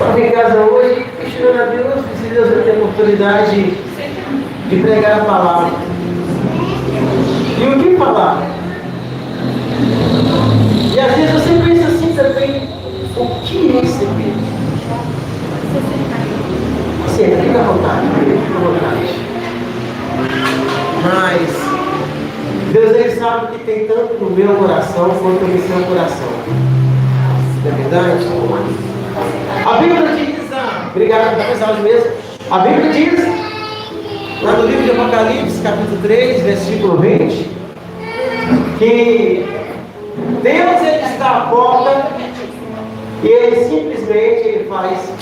Estava em casa hoje, questionando a Deus, se Deus vai ter a oportunidade de pregar a palavra. E o que falar? E às vezes você pensa assim também, o que receber? Você fica à vontade, fica à vontade. Mas Deus, Ele sabe que tem tanto no meu coração quanto no seu coração. Não é verdade? A Bíblia diz, obrigado por essa aula mesmo. A Bíblia diz, lá no livro de Apocalipse, capítulo 3, versículo 20, que Deus, Ele está à porta e Ele simplesmente Ele faz.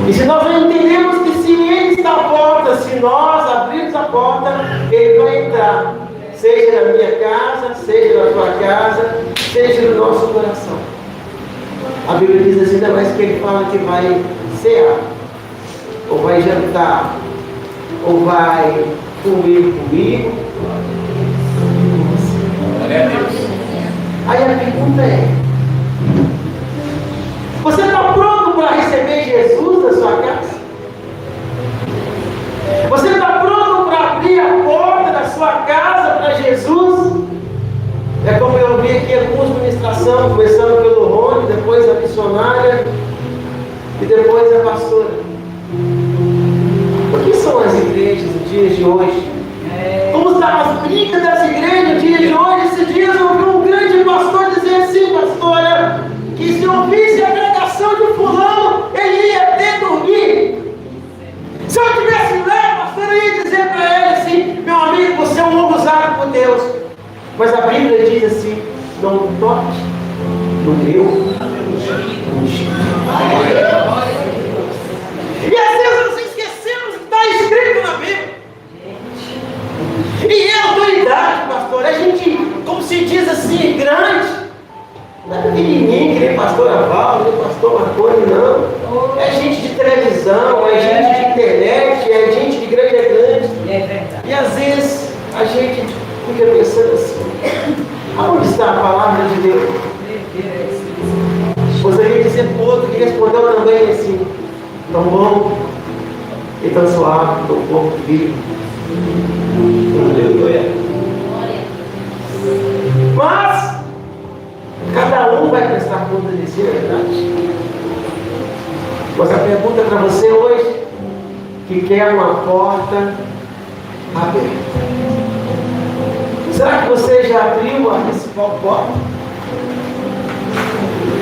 E se nós não entendemos que se Ele está à porta, se nós abrirmos a porta, Ele vai entrar, seja na minha casa, seja na tua casa, seja no nosso coração. A Bíblia diz assim, ainda mais que Ele fala que vai cear, ou vai jantar, ou vai comer comigo. Glória a Deus. Aí a pergunta é: você está pronto para receber Jesus na sua casa? Você está pronto para abrir a porta da sua casa para Jesus? É como eu vi aqui algumas ministrações, começando pelo Rony, depois a missionária e depois a pastora. O que são as igrejas nos dias de hoje? Como estão as brigas das igrejas nos dias de hoje? Esses dias eu ouvi um grande pastor dizer assim, pastora, que se ouvisse a pregação de fulano, ele ia até dormir. Se eu tivesse lá, pastor, eu ia dizer para ele assim, meu amigo, você é um homem usado por Deus. Mas a Bíblia diz assim, não toque no meu ungido. E às vezes nós esquecemos que está escrito na Bíblia. E é autoridade, pastor. A gente, como se diz assim, grande. Não é pequenininho, que nem pastor Aval, nem pastor Marconi, não. É gente de televisão, é gente de internet, é gente de grande a grande. E às vezes a gente fica pensando assim, aonde está a palavra de Deus? Gostaria de dizer para o outro que respondeu também assim, tão bom e tão suave, tão pouco vivo. Aleluia. Mas cada um vai prestar conta de si, é verdade? Mas a pergunta para você hoje, que quer uma porta aberta. Será que você já abriu a principal porta?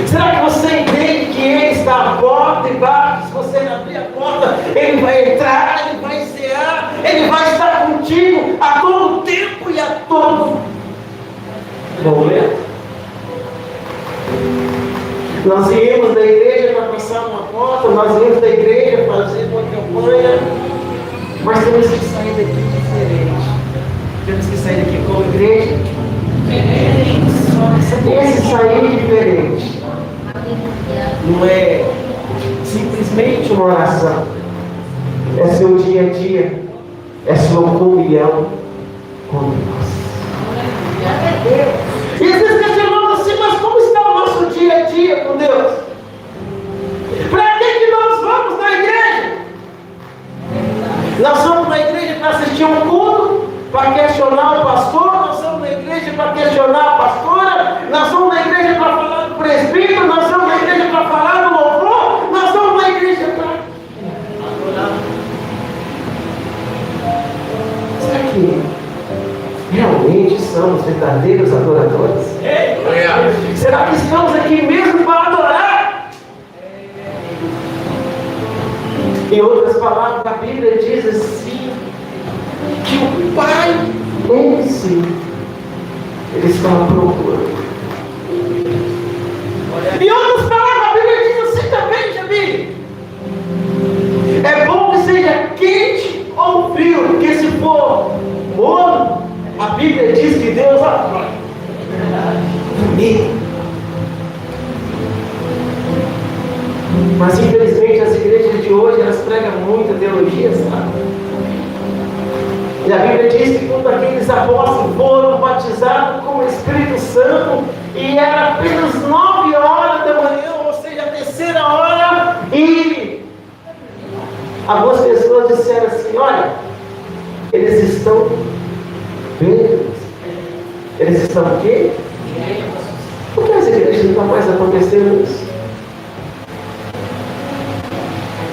Será que você entende que Ele está à porta e bate? Se você abrir a porta, Ele vai entrar, Ele vai cear, Ele vai estar contigo a todo tempo e a todo momento. Nós viemos da igreja para passar uma porta, nós viemos da igreja para fazer uma campanha, mas temos que sair daqui diferente. Temos que sair daqui como igreja diferente. Esse sair diferente não é simplesmente uma oração, é seu dia a dia, é sua comunhão com Deus. E às vezes questionamos assim, mas como está o nosso dia a dia com Deus? Para que nós vamos na igreja? Nós vamos na igreja para assistir um culto, para questionar o pastor, nós vamos na igreja para questionar a pastora, nós vamos na igreja para falar do presbítero, nós vamos na igreja para falar do louvor, nós vamos na igreja para adorar. Será que realmente somos verdadeiros adoradores? Será que estamos aqui mesmo para adorar? Em outras palavras, a Bíblia diz assim, que o Pai em si, Ele está à procura. Em outras palavras, a Bíblia diz assim também, Jamile. É bom que seja quente ou frio, porque se for morno, a Bíblia diz que Deus vai. Mas infelizmente as igrejas de hoje, elas pregam muita teologia, sabe? E a Bíblia diz que quando aqueles apóstolos foram batizados com o Espírito Santo, E era apenas 9 horas da manhã, ou seja, a terceira hora. E algumas pessoas disseram assim: olha, eles estão bêbados. Eles estão o quê? Por que as igrejas não estão mais acontecendo isso?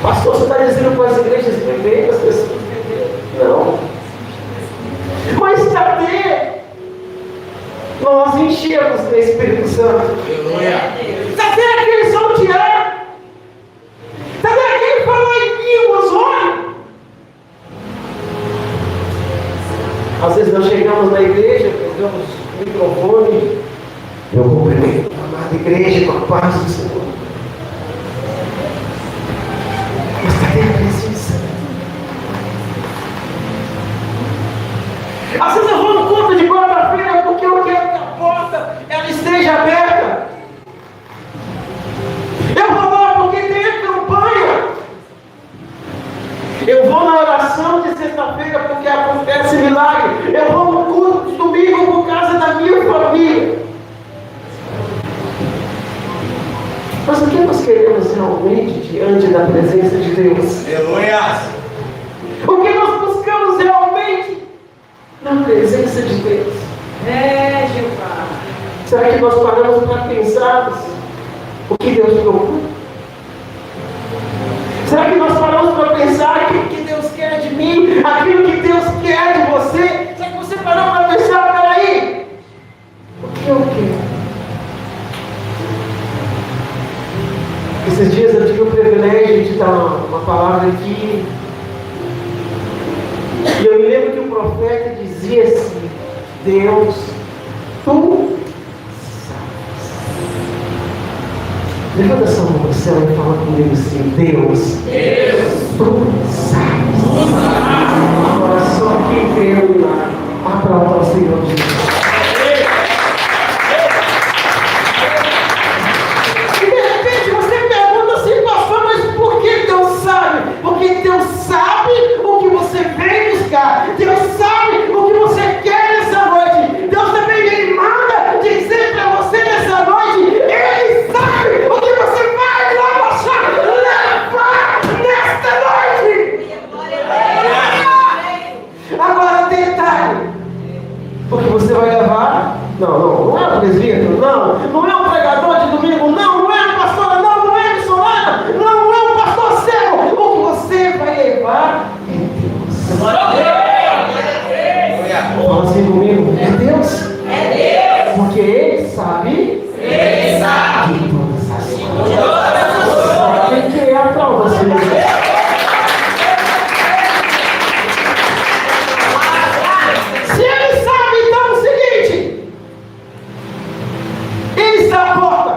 Pastor, você está dizendo para as igrejas beberem, as pessoas beberem? Não. Mas cadê nós enchemos do Espírito Santo? Cadê aquele saltear? Cadê aquele falar em línguas? Olha! Às vezes nós chegamos na igreja, pegamos o microfone, eu cumprimento a amada igreja com a paz do Senhor. Mas cadê a presença? Às vezes eu vou no culto de quarta-feira porque eu quero que a porta ela esteja aberta. Eu vou lá porque tem campanha. Eu vou na oração de sexta-feira porque acontece milagre. Eu vou no culto de domingo por causa da minha família. Mas o que nós queremos realmente diante da presença de Deus? Aleluia! O que nós buscamos realmente na presença de Deus? Jeová. Será que nós paramos para pensar o que Deus procura? Será que nós paramos para pensar aquilo que Deus quer de mim, aquilo que Deus quer de você? Será que você parou para pensar, peraí, o que eu quero? Esses dias eu tive o privilégio de dar uma palavra aqui. E eu me lembro que o profeta dizia assim: Deus, tu sabes. Levanta essa mão para o céu e fala comigo assim: Deus, tu sabes. Agora só quem creu, aplauda ao Senhor Jesus. Deus sabe o que você quer nessa noite. Deus também Ele manda dizer para você nessa noite. Ele sabe o que você vai lá achar, levar nesta noite. Agora detalhe: o que você vai levar? Não é o presbítero, não é o pregador de domingo, não é a pastora, não é a missionária, não é o pastor cego. O que você vai levar é Deus. Fala assim comigo: é Deus? É Deus. Porque Ele sabe. Ele sabe. De todas as coisas. Quem que é a prova, Senhor? Se Ele sabe, então é o seguinte: Ele está à porta.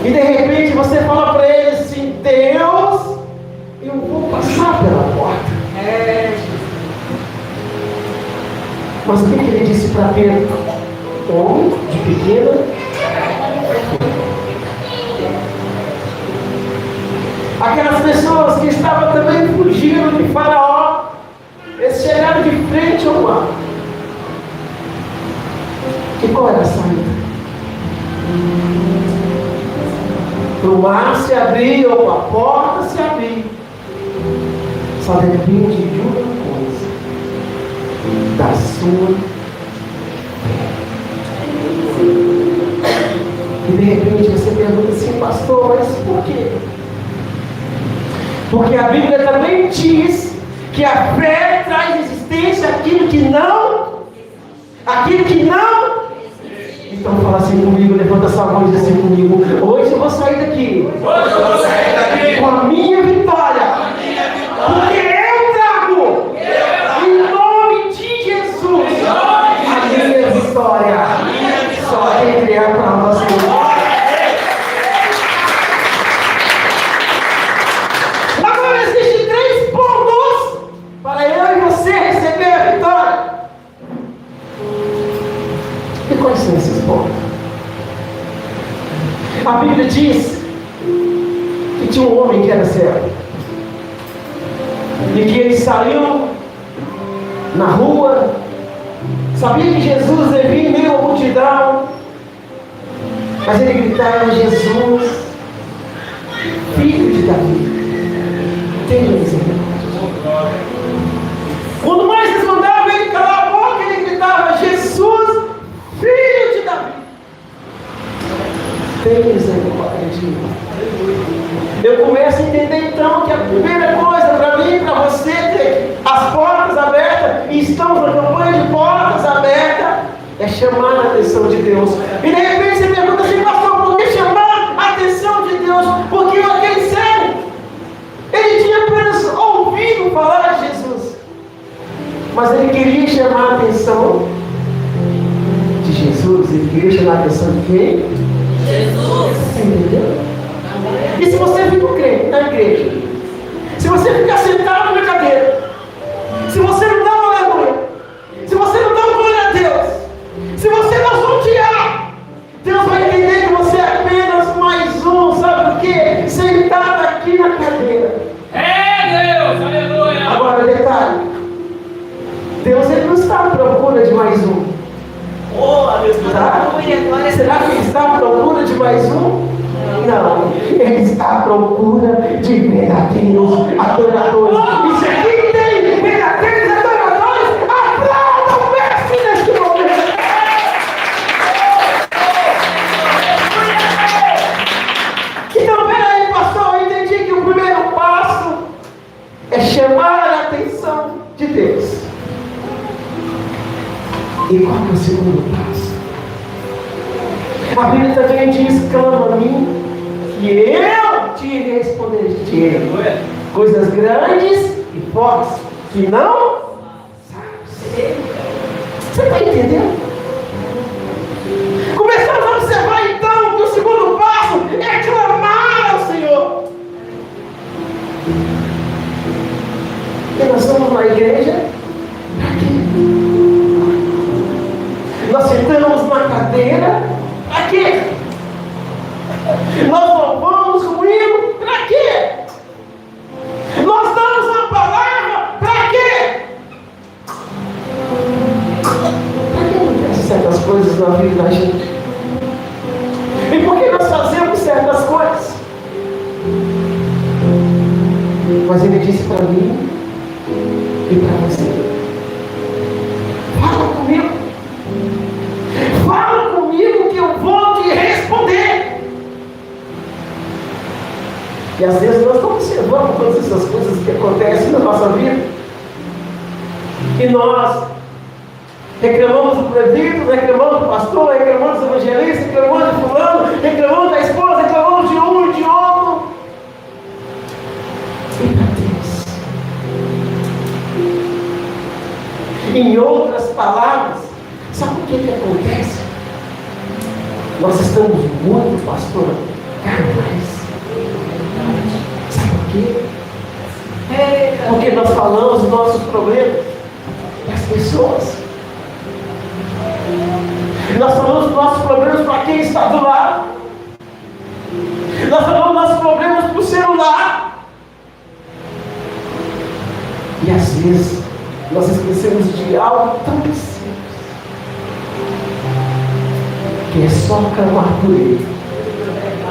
E de repente você fala para Ele assim: Deus, eu vou passar pela porta. Mas o que ele disse para Pedro? Homem de pequena. Aquelas pessoas que estavam também fugindo de Faraó, eles chegaram de frente ao mar. E qual era a saída? O mar se abriu, a porta se abriu. Só depende de uma coisa: da sua fé. E de repente você pergunta assim: pastor, mas por quê? Porque a Bíblia também diz que a fé traz existência àquilo que não. Então fala assim comigo, levanta essa mão e diz assim comigo: hoje eu vou sair daqui com a minha vitória. Porque eu trago em nome de Jesus a minha vitória. Só quem crê para nós. Agora existem 3 pontos para eu e você receber a vitória. E quais são esses pontos? A Bíblia diz que tinha um homem que era cego. E que ele saiu na rua Sabia que Jesus devia em meio à multidão, mas ele gritava: Jesus, filho de Davi, tenha misericórdia. Quando mais eles mandavam ele calar a boca, ele gritava: Jesus, filho de Davi, tenha misericórdia de mim. Eu começo a entender então que a primeira coisa para mim e para você ter as portas abertas, e estamos na campanha de portas abertas, é chamar a atenção de Deus. E de repente você pergunta assim: pastor, por que chamar a atenção de Deus? Porque aquele cego, ele tinha apenas ouvido falar de Jesus, mas ele queria chamar a atenção de Jesus. Ele queria chamar a atenção de quem? Jesus. Você entendeu? E se você fica crente na igreja, se você ficar sentado na cadeira, se você não dá uma aleluia, se você não dá uma glória a Deus, se você não sortear, Deus vai entender que você é apenas mais um, sabe o que? Sentado aqui na cadeira. É Deus, aleluia. Agora, detalhe: Deus ele não está à procura de mais um. Oh, aleluia. Tá? Será que ele está à procura de mais um? Não, ele está à procura de verdadeiros adoradores. E se aqui tem verdadeiros adoradores, aplauda o mestre neste momento. Então, peraí, pastor, eu entendi que o primeiro passo é chamar a atenção de Deus. E qual é o segundo passo? A Bíblia também diz: clama a mim, que eu te responderei coisas grandes e fortes, que não sabes. Você está entendendo? Começamos a observar então que o segundo passo é clamar ao Senhor. E nós estamos na igreja para quê? Nós sentamos na cadeira para quê? Nós louvamos o hino para quê? Nós damos uma palavra para quê? Para que acontecem certas coisas na vida da gente? E por que nós fazemos certas coisas? Mas ele disse para mim e para você: fala comigo. Fala comigo que eu vou te responder. E às vezes nós não observamos todas essas coisas que acontecem na nossa vida. E nós reclamamos do presbítero, reclamamos do pastor, reclamamos do evangelista, reclamamos de fulano, reclamamos da esposa, reclamamos de um e de outro. E para Deus, em outras palavras, sabe o que acontece? Nós estamos muito, pastor, carnais. Sabe por quê? Porque nós falamos dos nossos problemas das pessoas. Nós falamos dos nossos problemas para quem está do lado. Nós falamos dos nossos problemas para o celular. E às vezes nós esquecemos de algo tão simples, que é só clamar por Ele,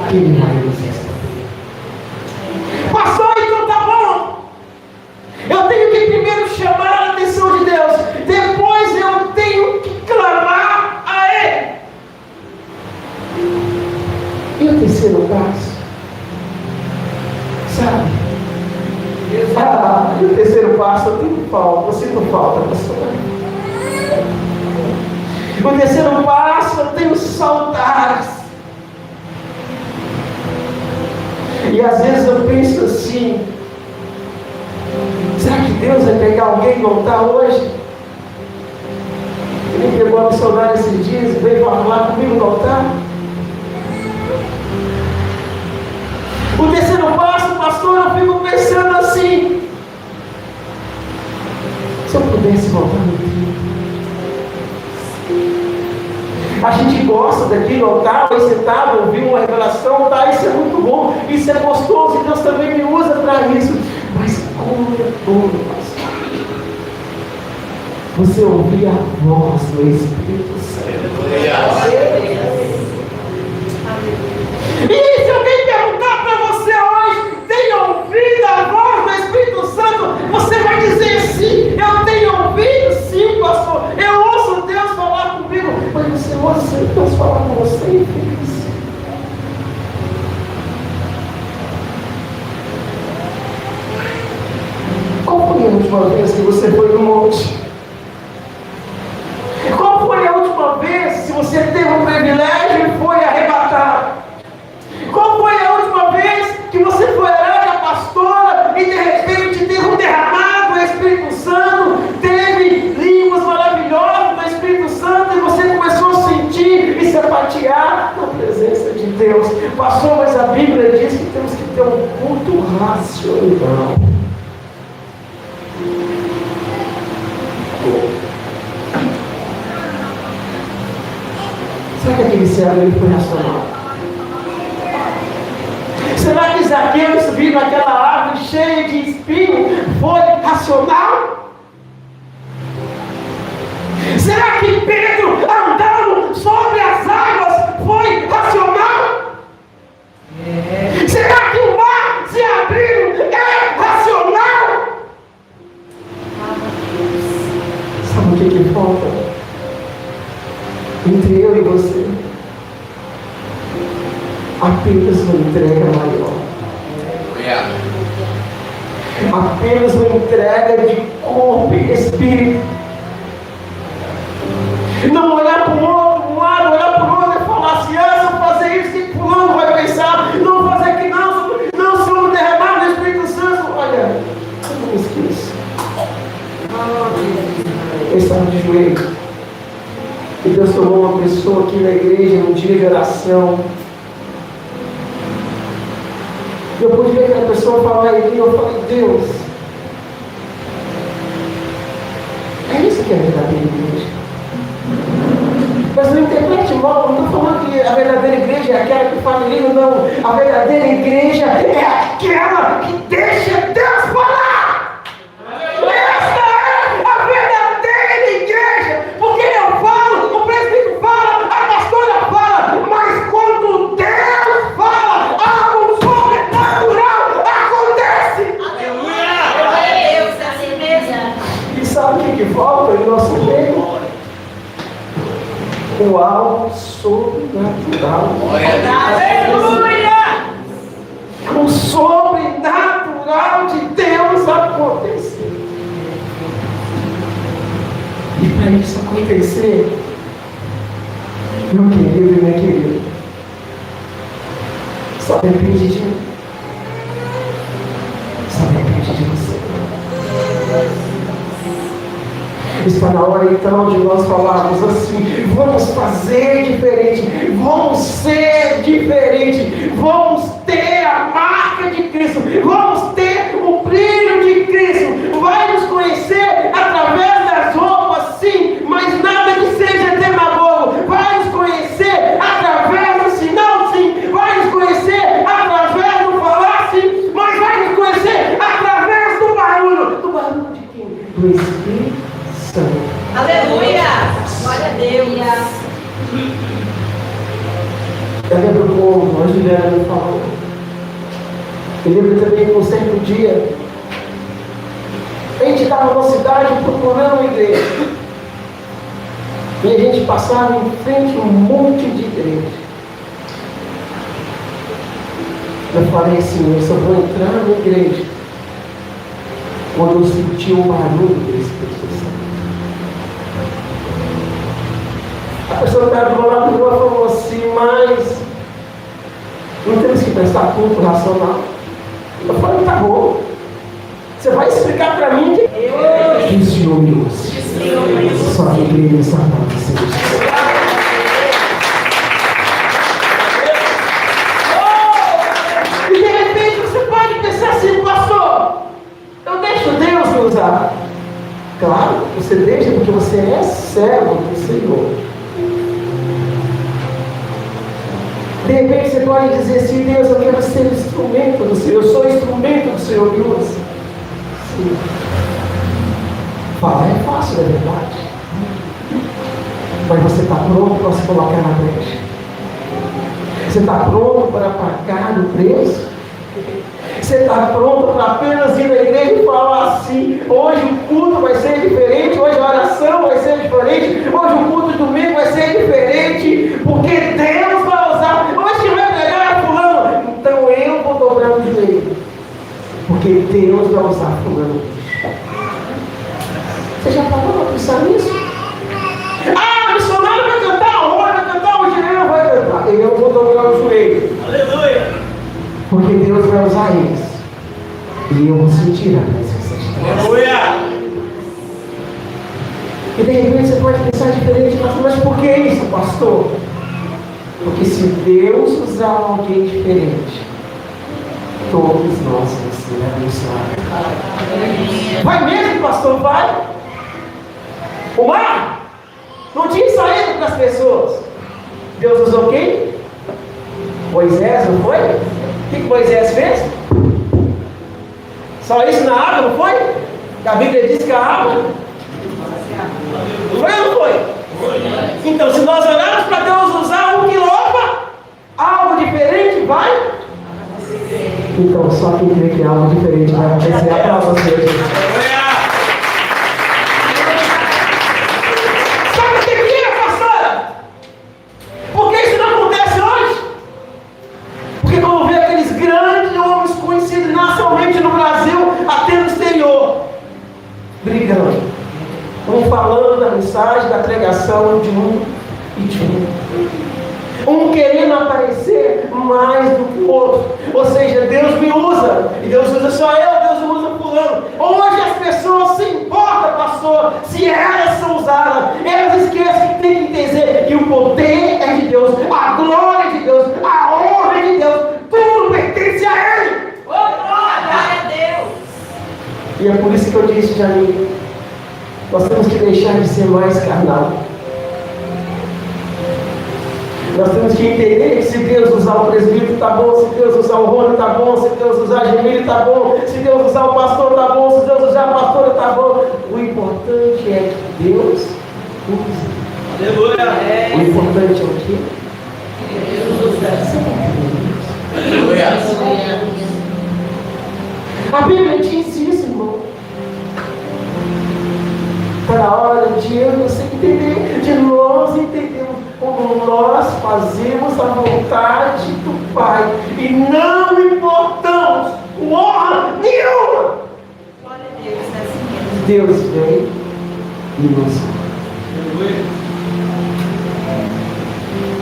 que Ele vai nos responder. Pastor, então tá bom. Eu tenho que primeiro chamar a atenção de Deus, depois eu tenho que clamar a Ele. E o terceiro passo? Sabe? E o terceiro passo eu tenho falta, eu sinto falta, pastor. O terceiro passo eu tenho saudades. E às vezes eu penso assim: será que Deus vai pegar alguém e voltar hoje? Ele pegou a missionária esses dias e veio falar comigo no altar. O terceiro passo, pastor, eu fico pensando assim: se eu pudesse voltar no tempo. A gente gosta daqui no altar, vai sentado, ouvir uma revelação, tá? Isso é muito bom, isso é gostoso, e Deus também me usa para isso. Mas como é bom, pastor, você ouvir a voz do Espírito Santo. E se alguém perguntar para você hoje, tem ouvido a voz do Espírito Santo? Você vai dizer sim, eu tenho ouvido, sim, pastor. Eu ouço Deus falar comigo. Mas você ouça Deus falar com você, infeliz. Qual foi a última vez que você foi no monte? Qual foi a última vez se você teve o privilégio e foi arrebatado? Qual foi a última vez que você foi orar a pastora e de repente teve um derramado do Espírito Santo, teve línguas maravilhosas do Espírito Santo e você começou a sentir e se apatear na presença de Deus? Pastor, mas a Bíblia diz que temos que ter um culto racional. Será que aquele servo ele foi racional? Será que Zaqueu subiu naquela árvore cheia de espinho foi racional? Será que Pedro andando sobre as águas foi racional? Será que o mar se abriu é racional? Sabe o que falta? Entre eu e você, apenas uma entrega maior. Apenas uma entrega de corpo e espírito. Não olhar para o outro, um lado, olhar para o outro e falar assim, se eu fazer isso, que fulano vai pensar, não fazer aqui não, se eu derramar no Espírito Santo. Olha, eu não me esqueço. Eu estava de joelho. E Deus tomou uma pessoa aqui na igreja num dia de oração. Eu pude ver aquela pessoa falar em mim, eu falei, Deus, é isso que é a verdadeira igreja. Mas não interprete mal, não estou falando que a verdadeira igreja é aquela que fala em língua, não. A verdadeira igreja é aquela que deixa Deus falar. Essa é a verdadeira igreja. Porque eu falo, o presbítero fala, a pastora fala, mas quando Deus fala, algo sobrenatural acontece. Aleluia! Deus, assim mesmo. E sabe o que falta em nosso meio? O algo sobrenatural. Aleluia! O sobrenatural de Deus acontecer. E para isso acontecer, meu querido e minha querida, só depende de mim. Só depende de você. Está na hora então de nós falarmos assim, vamos fazer diferente, vamos ser diferente, vamos ter a marca de Cristo, vamos ter o brilho de Cristo, vai nos conhecer através das roupas, sim, mas nada que seja demagogo, vai nos conhecer através do sinal, sim, vai nos conhecer através do falar, sim, mas vai nos conhecer através do barulho de quem? Do Espírito. Aleluia! Glória a Deus! Eu lembro como a Juliana me falou. Eu lembro também que um certo dia a gente estava numa cidade procurando uma igreja. E a gente passava em frente a um monte de igreja. Eu falei assim, eu só vou entrar na igreja quando eu sentir o barulho do Espírito Santo. A pessoa que estava do meu lado de rua falou assim, mas não temos que pensar culto racional. Eu falei, tá bom. Você vai explicar para mim que o Senhor me ouça. Só a igreja está para você. E de repente você pode pensar assim, pastor, eu deixo Deus me usar. Claro, você deixa porque você é servo do Senhor. De repente você pode dizer assim, Deus, eu quero ser instrumento do Senhor, eu sou instrumento do Senhor, me usa. Sim. Falar é fácil, é verdade. está pronto para se colocar na brecha? Você está pronto para pagar o preço? Você está pronto para apenas ir na igreja e falar assim: hoje o culto vai ser diferente, hoje a oração vai ser diferente, hoje o culto de domingo vai ser diferente, porque Deus vai usar. Hoje vai pregar fulano, então eu vou dobrar o joelho, porque Deus vai usar fulano. Você já parou para pensar nisso? Ah, o missionário vai cantar hoje, vai cantar hoje, eu vai cantar. Eu vou dobrar o joelho. Aleluia! Porque Deus vai usar eles. E eu vou sentir a presença de Deus. Aleluia! E de repente você pode pensar diferente, pastor, mas por que isso, pastor? Porque se Deus usar alguém diferente, todos nós vamos ser abençoados. Vai mesmo, pastor? Vai! O mar não tinha saído para as pessoas. Deus usou quem? Moisés, não foi? O que Moisés fez? Só isso na água, não foi? A Bíblia diz que a água foi ou não foi? Então, se nós orarmos para Deus usar um que louva algo diferente, vai? Então, só quem crê que algo diferente vai acontecer é para você. Sabe o que é, pastora? Por que isso não acontece hoje? Porque quando vê aqueles grandes homens conhecidos nacionalmente no Brasil, até no exterior, brigando, um falando da mensagem, da pregação de um e de um querendo aparecer mais do que o outro. Ou seja, Deus me usa, e Deus usa só eu, Deus não usa fulano. Hoje as pessoas se importam, pastor, se elas são usadas. Elas esquecem que tem que entender que o poder é de Deus, a glória é de Deus, a honra é de Deus, tudo pertence a Ele. Glória a Deus! E é por isso que eu disse, Janine, nós temos que deixar de ser mais carnal. Nós temos que entender que se Deus usar o presbítero está bom, se Deus usar o Rony está bom, se Deus usar a Gemília está bom, se Deus usar o pastor está bom, se Deus usar a pastora está bom. O importante é que Deus use. Aleluia! O importante é o quê? Deus usa. Aleluia! A Bíblia diz isso, irmão. Para a hora de eu e você entender, de nós entendermos como nós fazemos a vontade do Pai e não importamos honra nenhuma. Glória a Deus, é assim mesmo. Deus vem e nos ama.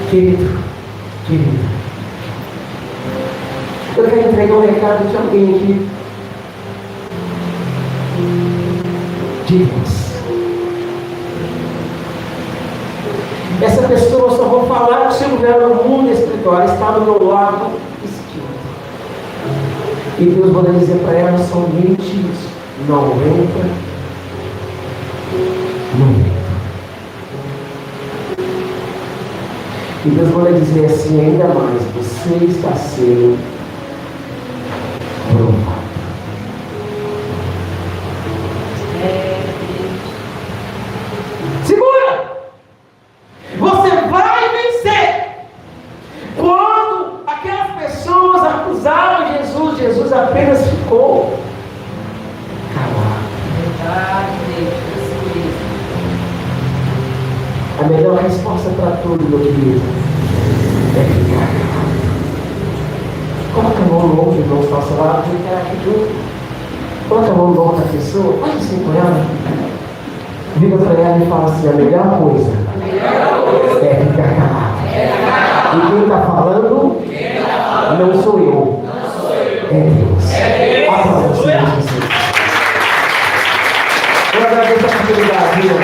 Querido, eu quero entregar um recado de alguém aqui. De Deus. Essa pessoa, eu só vou falar que o lugar no mundo espiritual está do meu lado esquerdo. E Deus vai dizer para ela somente isso: não entra, não entra. E Deus vai dizer assim ainda mais: você está sendo provado. Segura! Você vai vencer. Quando aquelas pessoas acusaram Jesus, Jesus apenas ficou calado. Verdade, Deus. A melhor resposta para tudo, meu querido, é ficar calado. Coloca a mão no ombro, irmão, está ao seu lado, coloca a mão no ombro da pessoa, faz assim com ela. Vira para ela e fala assim: a melhor coisa é ficar calado. E quem está falando não sou eu, é Deus. Aplauda o Senhor Jesus. Eu agradeço a oportunidade, viu?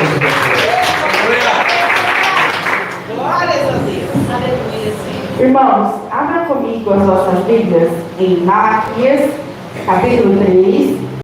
Glórias a Deus. Aleluia, Senhor. Irmãos, abra comigo as vossas Bíblias em Malaquias, capítulo 3.